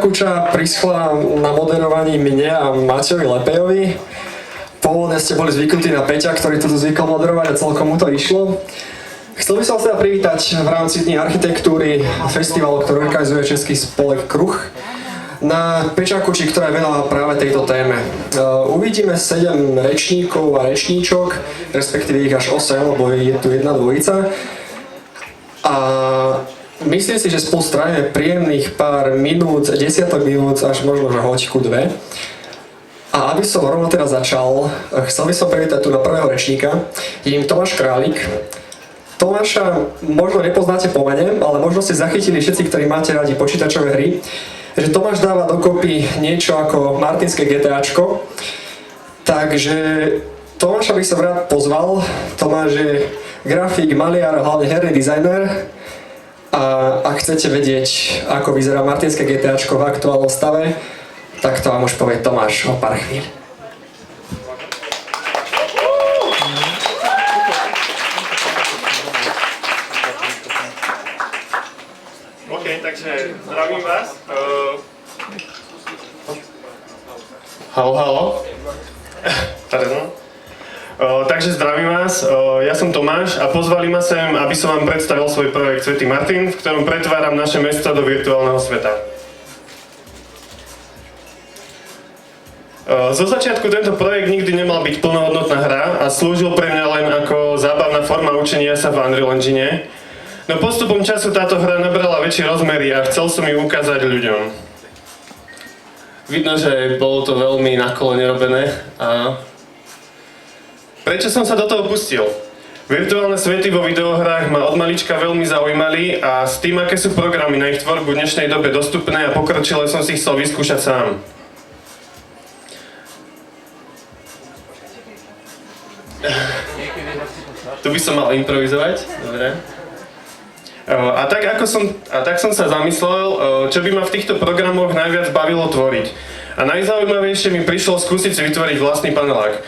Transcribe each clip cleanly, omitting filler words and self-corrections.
Kuča prischla na moderovaní mne a Matejovi Lepejovi. Pôvodne ste boli zvyknutí na Peťa, ktorý to zvykol moderovať a celkom mu to išlo. Chcel by som vás teda privítať v rámci Dní architektúry festivalu, ktorý organizuje Český spolek Kruh, na Peťa Kuči, ktorá je venovaná práve tejto téme. Uvidíme 7 rečníkov a rečníčok, respektíve ich až 8, lebo je tu jedna dvojica. A myslím si, že spolu strávime príjemných pár minút, desiatok minút, až možno že hoďku dve. A aby som rovno teraz začal, chcel by som privítať tu na prvého rečníka. Je im Tomáš Králik. Tomáša možno nepoznáte po mene, ale možno ste zachytili všetci, ktorí máte radi počítačové hry, že Tomáš dáva dokopy niečo ako martinské GTAčko. Takže Tomáša by som rád pozval. Tomáš je grafik, maliar, hlavne herný dizajner. A ak chcete vedieť, ako vyzerá martinské GTAčko v aktuálnom stave, tak to vám už povie Tomáš o pár chvíľ. OK, takže zdravím vás. Halo. Pardon. Takže zdravím vás, ja som Tomáš a pozvali ma sem, aby som vám predstavil svoj projekt Svätý Martin, v ktorom pretváram naše mesto do virtuálneho sveta. Zo začiatku tento projekt nikdy nemal byť plnohodnotná hra a slúžil pre mňa len ako zábavná forma učenia sa v Unreal Engine. No postupom času táto hra nabrala väčšie rozmery a chcel som ju ukázať ľuďom. Vidno, že bolo to veľmi nakolene robené a prečo som sa do toho pustil? Virtuálne svety vo videohrách ma od malička veľmi zaujímali a s tým, aké sú programy na ich tvorbu v dnešnej dobe dostupné a pokročilé, som si chcel vyskúšať sám. Tu by som mal improvizovať, dobre. A tak som sa zamyslel, čo by ma v týchto programoch najviac bavilo tvoriť. A najzaujímavejšie mi prišlo skúsiť si vytvoriť vlastný panelák.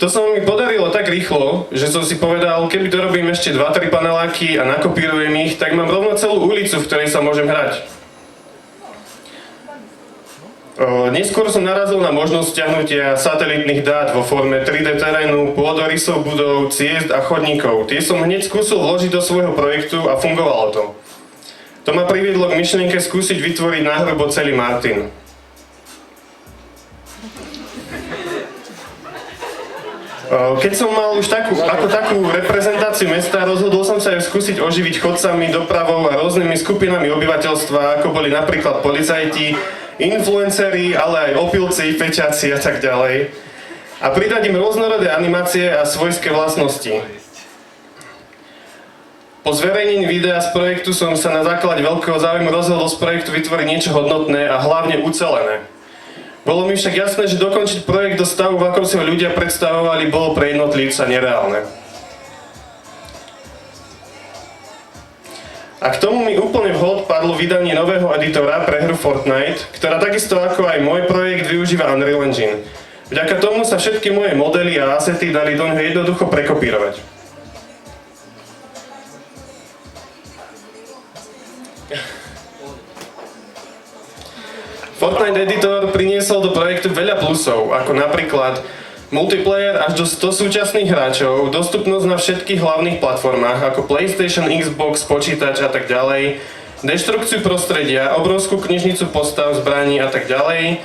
To sa mi podarilo tak rýchlo, že som si povedal, keby dorobím ešte 2-3 paneláky a nakopírujem ich, tak mám rovno celú ulicu, v ktorej sa môžem hrať. Neskôr som narazil na možnosť stiahnutia satelitných dát vo forme 3D terénu, pôdorysov budov, ciest a chodníkov. Tie som hneď skúsil vložiť do svojho projektu a fungovalo to. To ma priviedlo k myšlienke skúsiť vytvoriť nahrubo celý Martin. Keď som mal už takú reprezentáciu mesta, rozhodol som sa ju skúsiť oživiť chodcami, dopravou a rôznymi skupinami obyvateľstva, ako boli napríklad policajti, influenceri, ale aj opilci, feťáci a tak ďalej. A pridať im rôznorodé animácie a svojské vlastnosti. Po zverejnení videa z projektu som sa na základe veľkého záujmu rozhodol z projektu vytvoriť niečo hodnotné a hlavne ucelené. Bolo mi však jasné, že dokončiť projekt do stavu, v akom si ho ľudia predstavovali, bolo pre jednotlivca nereálne. A k tomu mi úplne vhod padlo vydanie nového editora pre hru Fortnite, ktorá takisto ako aj môj projekt využíva Unreal Engine. Vďaka tomu sa všetky moje modely a asety dali do ňoho jednoducho prekopírovať. Fortnite editor priniesol do projektu veľa plusov, ako napríklad multiplayer až do 100 súčasných hráčov, dostupnosť na všetkých hlavných platformách ako PlayStation, Xbox, počítač a tak ďalej, deštrukciu prostredia, obrovskú knižnicu postav, zbraní a tak ďalej,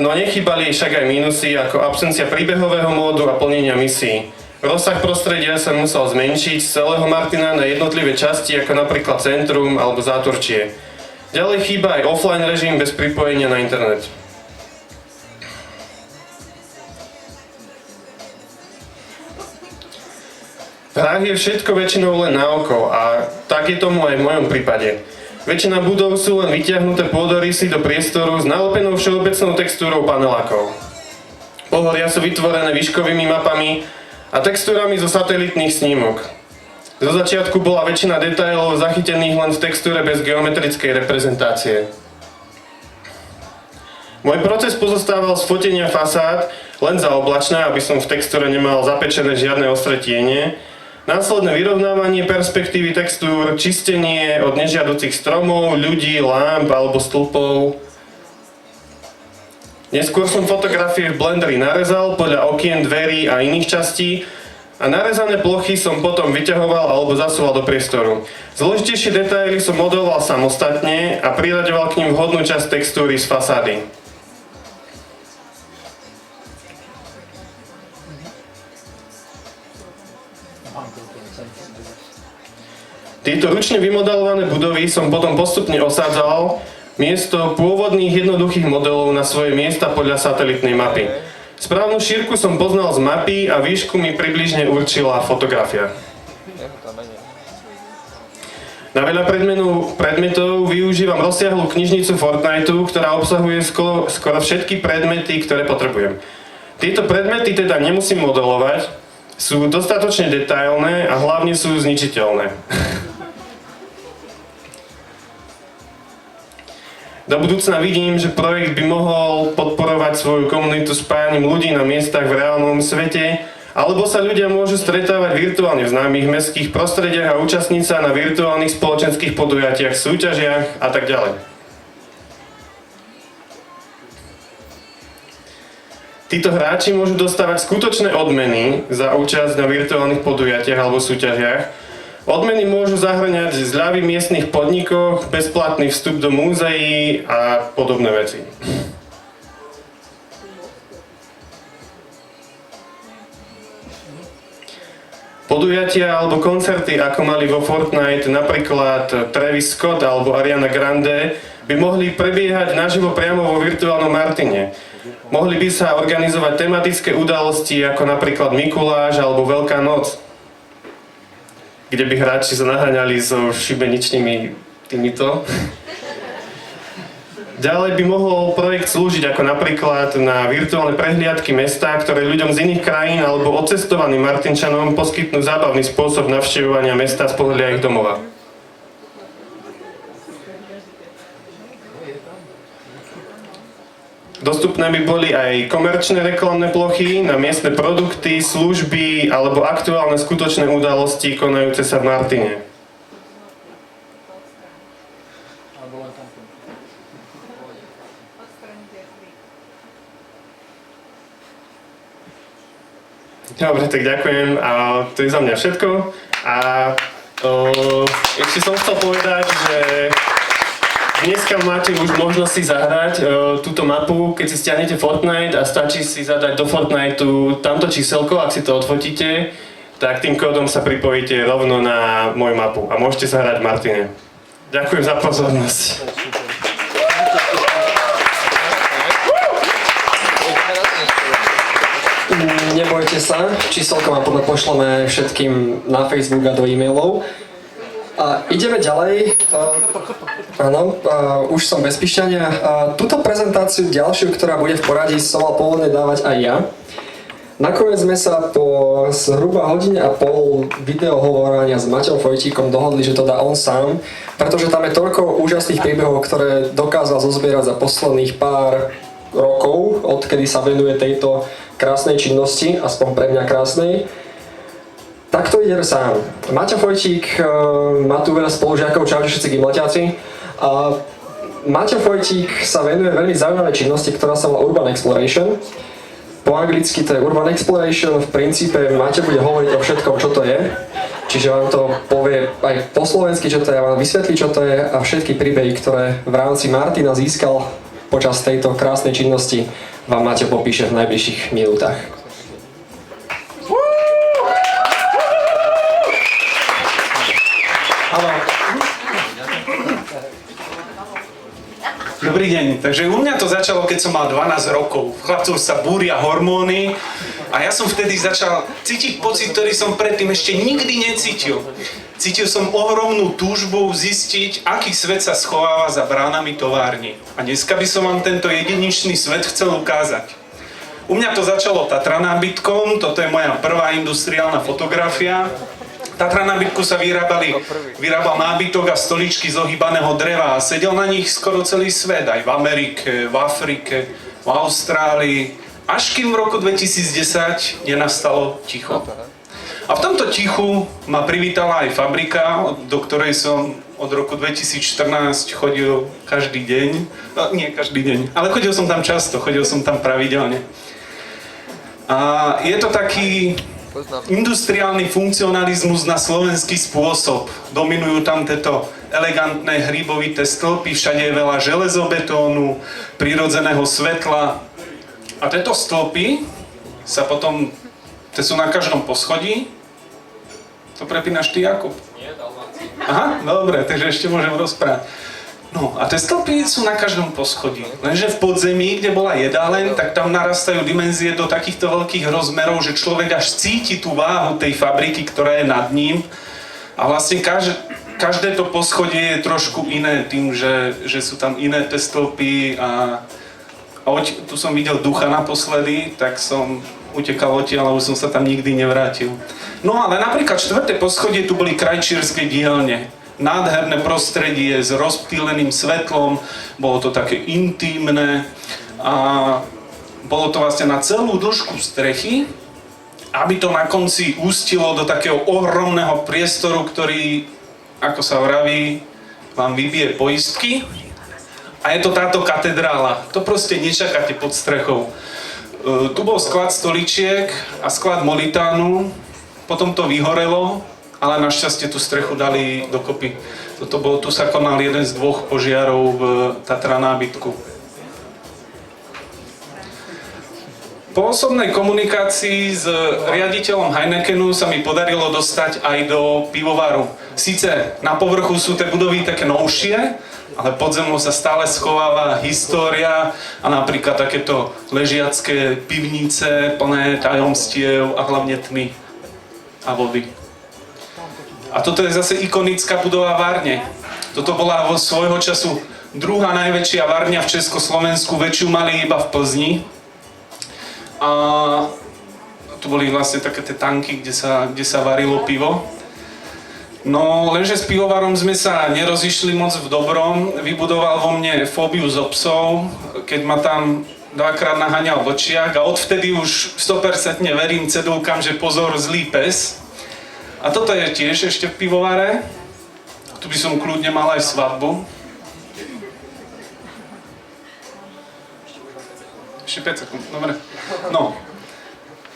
no nechýbali však aj mínusy ako absencia príbehového módu a plnenia misií. Rozsah prostredia sa musel zmenšiť z celého Martina na jednotlivé časti ako napríklad centrum alebo záturčie. Ďalej chýba aj offline režim bez pripojenia na internet. V hrách je všetko väčšinou len na oko a tak je tomu aj v mojom prípade. Väčšina budov sú len vytiahnuté pôdorysy do priestoru s nalepenou všeobecnou textúrou panelákov. Pohoria sú vytvorené výškovými mapami a textúrami zo satelitných snímok. Zo začiatku bola väčšina detailov zachytených len v textúre bez geometrickej reprezentácie. Môj proces pozostával z fotenia fasád len za oblačné, aby som v textúre nemal zapečené žiadne ostré tiene, následné vyrovnávanie perspektívy textúr, čistenie od nežiaducich stromov, ľudí, lámp alebo stĺpov, Neskôr som fotografie v Blenderi narezal podľa okien, dverí a iných častí a narezané plochy som potom vyťahoval alebo zasúval do priestoru. Zložitejšie detaily som modeloval samostatne a priraďoval k nim vhodnú časť textúry z fasády. Tieto ručne vymodelované budovy som potom postupne osádzal miesto pôvodných jednoduchých modelov na svoje miesta podľa satelitnej mapy. Správnu šírku som poznal z mapy a výšku mi približne určila fotografia. Na veľa predmetov využívam rozsiahlu knižnicu Fortniteu, ktorá obsahuje skoro všetky predmety, ktoré potrebujem. Tieto predmety teda nemusím modelovať, sú dostatočne detailné a hlavne sú zničiteľné. Do budúcna vidím, že projekt by mohol podporovať svoju komunitu spájaním ľudí na miestach v reálnom svete, alebo sa ľudia môžu stretávať virtuálne v známych mestských prostrediach a účastniť sa na virtuálnych spoločenských podujatiach, súťažiach a tak ďalej. Títo hráči môžu dostávať skutočné odmeny za účasť na virtuálnych podujatiach alebo súťažiach. Odmeny môžu zahŕňať zľavy v miestnych podnikoch, bezplatný vstup do múzeí a podobné veci. Podujatia alebo koncerty, ako mali vo Fortnite napríklad Travis Scott alebo Ariana Grande, by mohli prebiehať naživo priamo vo virtuálnom Martine. Mohli by sa organizovať tematické udalosti ako napríklad Mikuláš alebo Veľká noc, kde by hráči sa naháňali so šibeničnými týmito. Ďalej by mohol projekt slúžiť ako napríklad na virtuálne prehliadky mesta, ktoré ľuďom z iných krajín alebo odcestovaným Martinčanom poskytnú zábavný spôsob navštevovania mesta z pohodlia ich domova. Dostupné by boli aj komerčné reklamné plochy na miestne produkty, služby alebo aktuálne skutočné udalosti konajúce sa v Martine. Dobre, tak ďakujem a to je za mňa všetko. A ešte som chcel povedať, že dneska máte už možnosť si zahrať túto mapu, keď si stiahnete Fortnite a stačí si zadať do Fortniteu tamto číselko, ak si to odfotíte, tak tým kódom sa pripojíte rovno na moju mapu a môžete sa hrať v Martine. Ďakujem za pozornosť. Nebojte sa, číselko vám potom pošleme všetkým na Facebook a do e-mailov. A ideme ďalej. Áno, už som bez píšťania. Túto prezentáciu ďalšiu, ktorá bude v poradí, som mal pôvodne dávať aj ja. Nakoniec sme sa po zhruba hodine a pol videohovorania s Maťom Fojtíkom dohodli, že to dá on sám, pretože tam je toľko úžasných príbehov, ktoré dokázal zozbierať za posledných pár rokov, odkedy sa venuje tejto krásnej činnosti, aspoň pre mňa krásnej. Tak to ide sám. Maťo Fojtík má tu veľa spolužiakov, čaute všetci gimnatiaci. Maťo Fojtík sa venuje veľmi zaujímavej činnosti, ktorá sa volá Urban Exploration. Po anglicky to je Urban Exploration, v princípe Maťo bude hovoriť o všetkom, čo to je. Čiže vám to povie aj po slovensky, čo to je, vám vysvetlí, čo to je a všetky príbehy, ktoré v rámci Martina získal počas tejto krásnej činnosti, vám Maťo popíše v najbližších minútach. Dobrý deň. Takže u mňa to začalo, keď som mal 12 rokov. V chlapcov sa búria hormóny a ja som vtedy začal cítiť pocit, ktorý som predtým ešte nikdy necítil. Cítil som ohromnú túžbu zistiť, aký svet sa schováva za bránami továrni. A dneska by som vám tento jedinečný svet chcel ukázať. U mňa to začalo Tatra nábytkom, toto je moja prvá industriálna fotografia. Tatra nábytku sa vyrábal nábytok a stoličky z ohýbaného dreva a sedel na nich skoro celý svet, aj v Amerike, v Afrike, v Austrálii, až kým v roku 2010 nenastalo ticho. A v tomto tichu ma privítala aj fabrika, do ktorej som od roku 2014 chodil každý deň. No, nie každý deň, ale chodil som tam často, chodil som tam pravidelne. A je to taký industriálny funkcionalizmus na slovenský spôsob. Dominujú tam tieto elegantné hrybovité stĺpy, všade je veľa železobetónu, prírodzeného svetla. A tieto stĺpy sa potom, tie sú na každom poschodí. To prepínaš ty, Jakub? Nie, aha, dobre, takže ešte môžem rozprávať. No a tie stĺpy sú na každom poschodí. Lenže v podzemí, kde bola jedáleň, tak tam narastajú dimenzie do takýchto veľkých rozmerov, že človek až cíti tú váhu tej fabriky, ktorá je nad ním. A vlastne každé to poschodie je trošku iné tým, že sú tam iné tie stĺpy a tu som videl ducha naposledy, tak som utekal odtiaľ, ale už som sa tam nikdy nevrátil. No ale napríklad 4. poschodie tu boli krajčírske dielne. Nádherné prostredie s rozptýleným svetlom, bolo to také intímne a bolo to vlastne na celú dĺžku strechy, aby to na konci ústilo do takého ohromného priestoru, ktorý, ako sa vraví, vám vybije poistky. A je to táto katedrála, to proste nečakáte pod strechou. Tu bol sklad stoličiek a sklad molitánu, potom to vyhorelo, ale našťastie tú strechu dali dokopy. Tu sa konal jeden z 2 požiarov v Tatra nábytku. Po osobnej komunikácii s riaditeľom Heinekenu sa mi podarilo dostať aj do pivovaru. Sice na povrchu sú tie budovy také novšie, ale pod zemou sa stále schováva história a napríklad takéto ležiacké pivnice plné tajomstiev a hlavne tmy a vody. A toto je zase ikonická budova Varne. Toto bola vo svojho času druhá najväčšia varňa v Československu, väčšiu mali iba v Plzni. A tu boli vlastne také tie tanky, kde sa varilo pivo. No, lenže s pivovarom sme sa nerozišli moc v dobrom. Vybudoval vo mne fóbiu zo psov, keď ma tam 2-krát naháňal vlčiak a odvtedy už 100% verím cedulkám, že pozor, zlý pes. A toto je tiež ešte v pivovare. Tu by som kľudne mal aj svadbu. Ešte 5 sekúnd, dobre. No.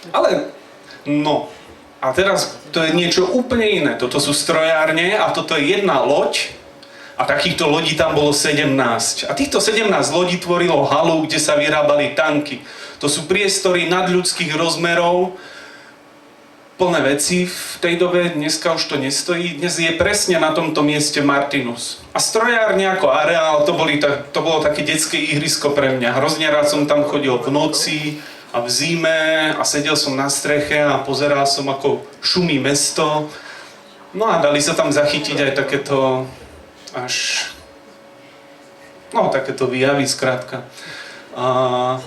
Ale, no. A teraz to je niečo úplne iné. Toto sú strojárne a toto je jedna loď. A takýchto lodí tam bolo 17. A týchto 17 lodí tvorilo halu, kde sa vyrábali tanky. To sú priestory nadľudských rozmerov, plné veci v tej dobe, dneska už to nestojí. Dnes je presne na tomto mieste Martinus. A strojárne ako areál, to bolo také detské ihrisko pre mňa. Hrozne rád som tam chodil v noci a v zime a sedel som na streche a pozeral som, ako šumí mesto. No a dali sa tam zachytiť aj takéto takéto výjavy skrátka. Ale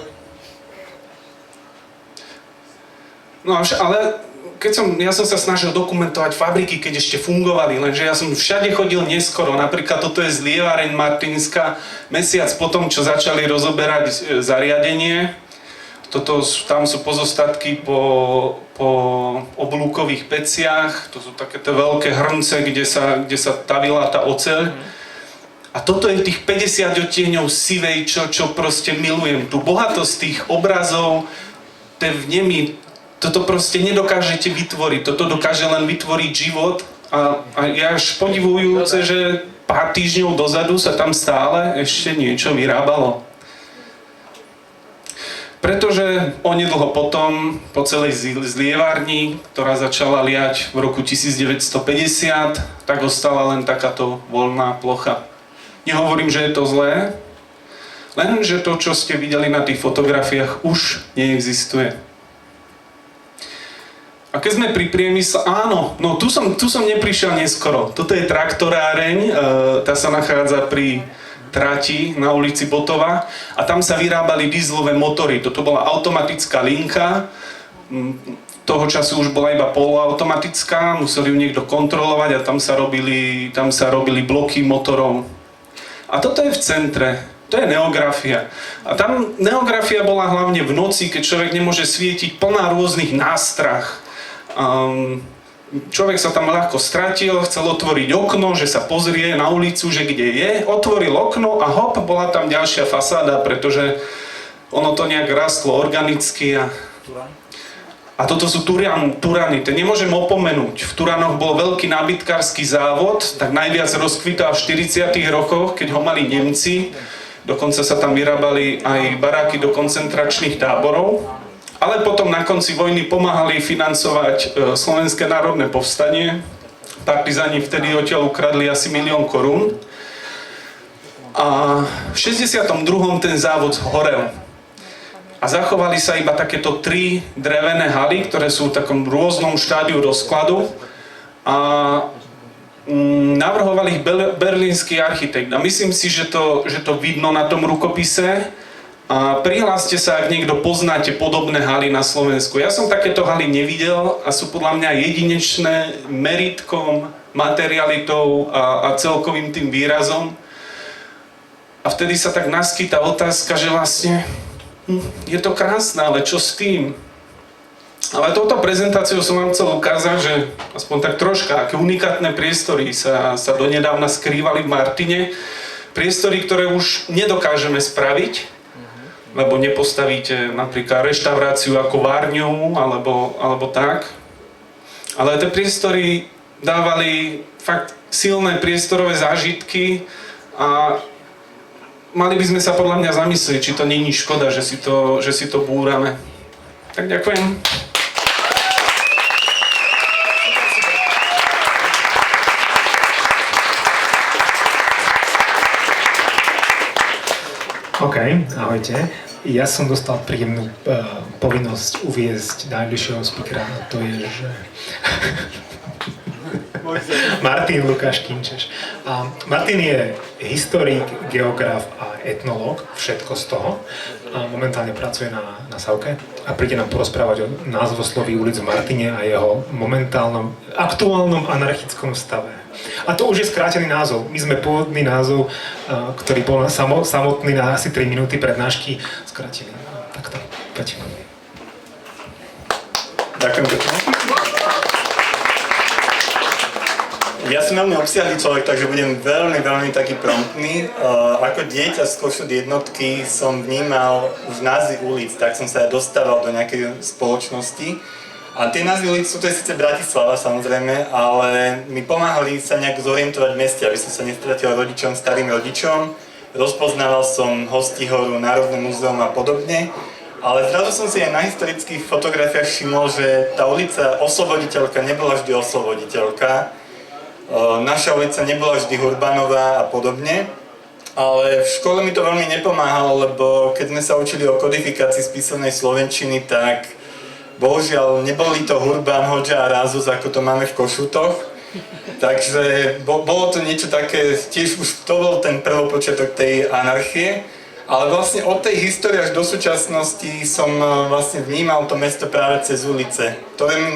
ja som sa snažil dokumentovať fabriky, keď ešte fungovali, lenže ja som všade chodil neskoro. Napríklad toto je zlievareň Martinska, mesiac potom, čo začali rozoberať zariadenie. Tam sú pozostatky po oblúkových peciach, to sú také veľké hrnce, kde sa tavila tá oceľ. A toto je tých 50 odtieňov sivej, čo proste milujem. Tu bohatosť tých obrazov, tie vnemy, toto proste nedokážete vytvoriť, toto dokáže len vytvoriť život a je až podivujúce, že pár týždňov dozadu sa tam stále ešte niečo vyrábalo. Pretože onedlho potom, po celej zlievárni, ktorá začala liať v roku 1950, tak ostala len takáto voľná plocha. Nehovorím, že je to zlé, lenže to, čo ste videli na tých fotografiách, už neexistuje. A keď sme pri priemysle, áno, no tu som neprišiel neskoro. Toto je traktoráreň, tá sa nachádza pri trati na ulici Botova a tam sa vyrábali dieselové motory. Toto bola automatická linka, toho času už bola iba poloautomatická, museli ju niekto kontrolovať a tam sa robili bloky motorov. A toto je v centre. To je neografia. A tam neografia bola hlavne v noci, keď človek nemôže svietiť, plná rôznych nástrah. Človek sa tam ľahko stratil, chcel otvoriť okno, že sa pozrie na ulicu, že kde je, otvoril okno a hop, bola tam ďalšia fasáda, pretože ono to nejak rastlo organicky a toto sú Turany, to nemôžem opomenúť. V Turanoch bol veľký nábytkársky závod, tak najviac rozkvital v 40. rokoch, keď ho mali Nemci. Dokonca sa tam vyrábali aj baráky do koncentračných táborov. Ale potom na konci vojny pomáhali financovať Slovenské národné povstanie. Partizáni vtedy odtiaľ ukradli asi 1 000 000 korún. A v 62. ten závod zhorel. A zachovali sa iba takéto 3 drevené haly, ktoré sú v takom rôznom štádiu rozkladu. A navrhoval ich berlínsky architekt. A myslím si, že to vidno na tom rukopise. A prihláste sa, ak niekto poznáte podobné haly na Slovensku. Ja som takéto haly nevidel a sú podľa mňa jedinečné meritkom, materialitou a celkovým tým výrazom. A vtedy sa tak naskýta otázka, že vlastne je to krásne, ale čo s tým? Ale touto prezentáciou som vám chcel ukázať, že aspoň tak troška, aké unikátne priestory sa donedávna skrývali v Martine. Priestory, ktoré už nedokážeme spraviť, lebo nepostavíte napríklad reštauráciu ako várňu, alebo tak. Ale tie priestory dávali fakt silné priestorové zážitky a mali by sme sa podľa mňa zamyslieť, či to není škoda, že si to búrame. Tak ďakujem. OK, ahojte. Ja som dostal príjemnú povinnosť uviesť najbližšieho speakera, to je, že Martin Lukáš Kinčeš. Martin je historik, geograf a etnológ, všetko z toho. Momentálne pracuje na Savke a príde nám porozprávať o názvosloví ulic v Martine a jeho momentálnom, aktuálnom anarchickom stave. A to už je skrátený názov. My sme pôvodný názov, ktorý bol samotný na asi 3 minúty prednášky, skrátili. Takto, poď. Ďakujem pekne. Ja som veľmi obsiahly človek, takže budem veľmi taký promptný. Ako dieťa z Košut jednotky som vnímal už názvy ulic, tak som sa dostával do nejakej spoločnosti. A tie názvy ulic sú to je síce Bratislava samozrejme, ale mi pomáhali sa nejak zorientovať v meste, aby som sa nestratil rodičom, starým rodičom. Rozpoznával som Hostihoru, Národné múzeum a podobne. Ale zrazu som si aj na historických fotografiách všimol, že tá ulica Osloboditeľka nebola vždy Osloboditeľka. Naša ulica nebola vždy Hurbanová a podobne, ale v škole mi to veľmi nepomáhalo, lebo keď sme sa učili o kodifikácii spisovnej slovenčiny, tak bohužiaľ neboli to Hurban, Hodža a Rázus, ako to máme v Košutoch. Takže bolo to niečo také, tiež už to bol ten prvopočiatok tej anarchie, ale vlastne od tej histórie až do súčasnosti som vlastne vnímal to mesto práve cez ulice, ktoré mi